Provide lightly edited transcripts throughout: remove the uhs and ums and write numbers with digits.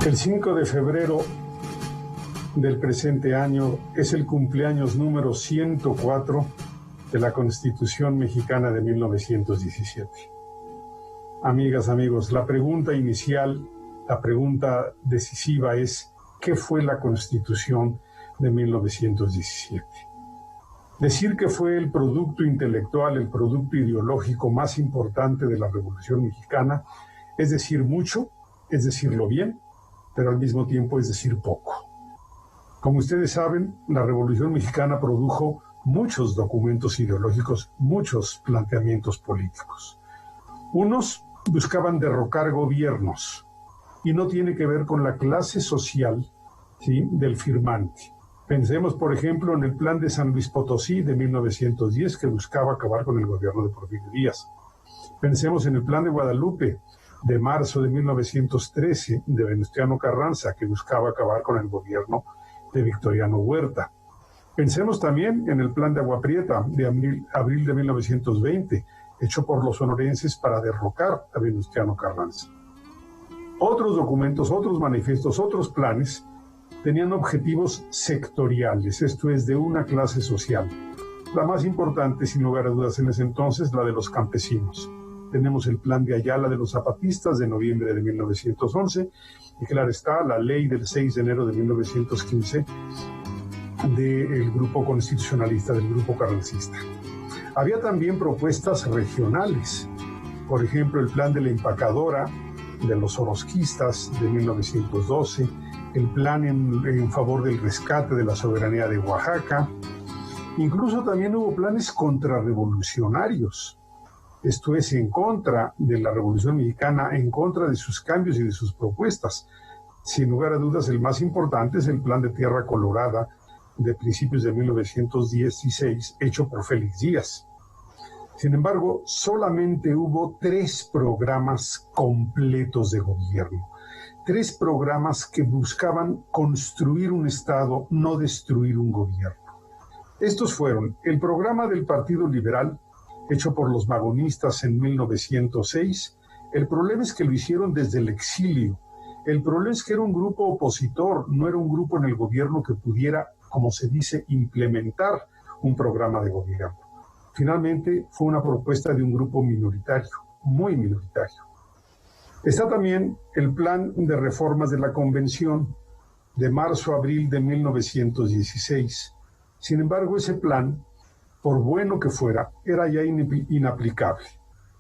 El 5 de febrero del presente año es el cumpleaños número 104 de la Constitución Mexicana de 1917. Amigas, amigos, la pregunta inicial, la pregunta decisiva es: ¿qué fue la Constitución de 1917? Decir que fue el producto intelectual, el producto ideológico más importante de la Revolución Mexicana es decir mucho, es decirlo bien, pero al mismo tiempo es decir poco. Como ustedes saben, la Revolución Mexicana produjo muchos documentos ideológicos, muchos planteamientos políticos. Unos buscaban derrocar gobiernos y no tiene que ver con la clase social, ¿sí?, del firmante. Pensemos, por ejemplo, en el Plan de San Luis Potosí de 1910, que buscaba acabar con el gobierno de Porfirio Díaz. Pensemos en el Plan de Guadalupe de marzo de 1913 de Venustiano Carranza, que buscaba acabar con el gobierno de Victoriano Huerta. Pensemos también en el Plan de Agua Prieta de abril de 1920, hecho por los sonorenses para derrocar a Venustiano Carranza. Otros documentos, otros manifiestos, otros planes tenían objetivos sectoriales, esto es, de una clase social. La más importante, sin lugar a dudas, en ese entonces, la de los campesinos. Tenemos el Plan de Ayala de los zapatistas de noviembre de 1911 y, claro está, la ley del 6 de enero de 1915 del grupo constitucionalista, del grupo carrancista. Había también propuestas regionales, por ejemplo, el Plan de la Empacadora de los orozquistas de 1912, el plan en favor del rescate de la soberanía de Oaxaca. Incluso también hubo planes contrarrevolucionarios, esto es, en contra de la Revolución Mexicana, en contra de sus cambios y de sus propuestas. Sin lugar a dudas, el más importante es el Plan de Tierra Colorada de principios de 1916, hecho por Félix Díaz. Sin embargo, solamente hubo 3 programas completos de gobierno. 3 programas que buscaban construir un Estado, no destruir un gobierno. Estos fueron el programa del Partido Liberal, hecho por los magonistas en 1906. El problema es que lo hicieron desde el exilio. El problema es que era un grupo opositor, no era un grupo en el gobierno que pudiera, como se dice, implementar un programa de gobierno. Finalmente, fue una propuesta de un grupo minoritario, muy minoritario. Está también el plan de reformas de la Convención de marzo-abril de 1916. Sin embargo, ese plan, por bueno que fuera, era ya inaplicable.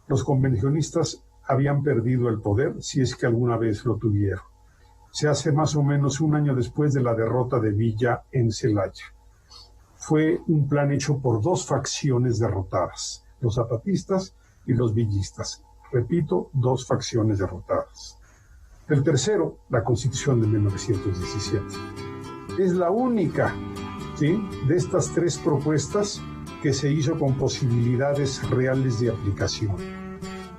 Los convencionistas habían perdido el poder, si es que alguna vez lo tuvieron. Se hace más o menos un año después de la derrota de Villa en Celaya. Fue un plan hecho por 2 facciones derrotadas, los zapatistas y los villistas. Repito, 2 facciones derrotadas. El tercero, la Constitución de 1917. Es la única, ¿sí?, de estas 3 propuestas que se hizo con posibilidades reales de aplicación.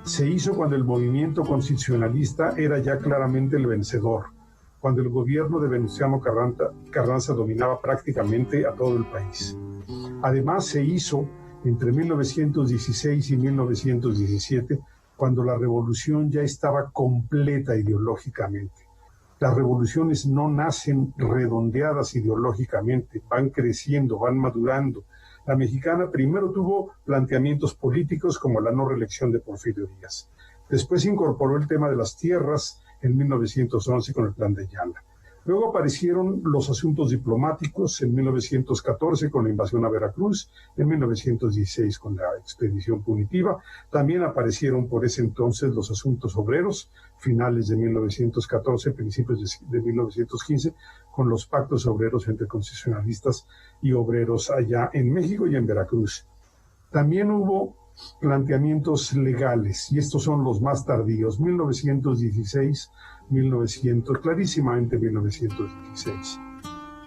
Se hizo cuando el movimiento constitucionalista era ya claramente el vencedor, cuando el gobierno de Venustiano Carranza dominaba prácticamente a todo el país. Además, se hizo entre 1916 y 1917, cuando la revolución ya estaba completa ideológicamente. Las revoluciones no nacen redondeadas ideológicamente, van creciendo, van madurando. La mexicana primero tuvo planteamientos políticos como la no reelección de Porfirio Díaz. Después incorporó el tema de las tierras en 1911 con el Plan de Ayala. Luego aparecieron los asuntos diplomáticos en 1914 con la invasión a Veracruz, en 1916 con la expedición punitiva. También aparecieron por ese entonces los asuntos obreros, finales de 1914, principios de 1915, con los pactos obreros entre constitucionalistas y obreros allá en México y en Veracruz. También hubo planteamientos legales, y estos son los más tardíos, 1916, clarísimamente 1916.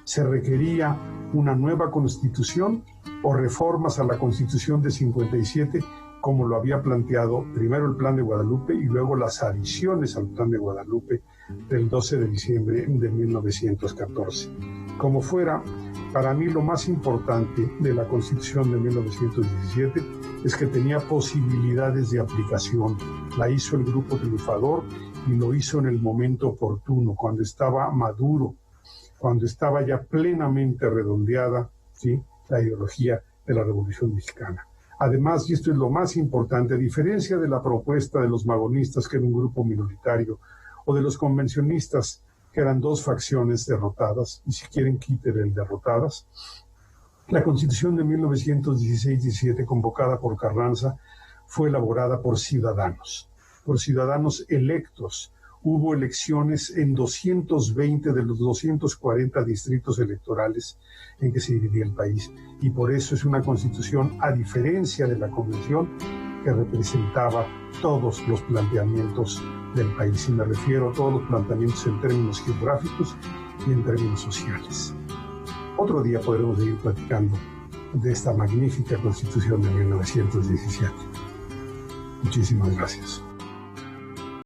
Se requería una nueva constitución o reformas a la Constitución de 57, como lo había planteado primero el Plan de Guadalupe y luego las adiciones al Plan de Guadalupe del 12 de diciembre de 1914. Como fuera, para mí lo más importante de la Constitución de 1917 es que tenía posibilidades de aplicación. La hizo el grupo triunfador y lo hizo en el momento oportuno, cuando estaba maduro, cuando estaba ya plenamente redondeada, ¿sí?, la ideología de la Revolución Mexicana. Además, y esto es lo más importante, a diferencia de la propuesta de los magonistas, que era un grupo minoritario, o de los convencionistas, que eran dos facciones derrotadas, y si quieren quiten el derrotadas, la Constitución de 1916-17, convocada por Carranza, fue elaborada por ciudadanos electos. Hubo elecciones en 220 de los 240 distritos electorales en que se dividía el país. Y por eso es una constitución, a diferencia de la convención, que representaba todos los planteamientos del país. Y me refiero a todos los planteamientos en términos geográficos y en términos sociales. Otro día podremos seguir platicando de esta magnífica constitución de 1917. Muchísimas gracias.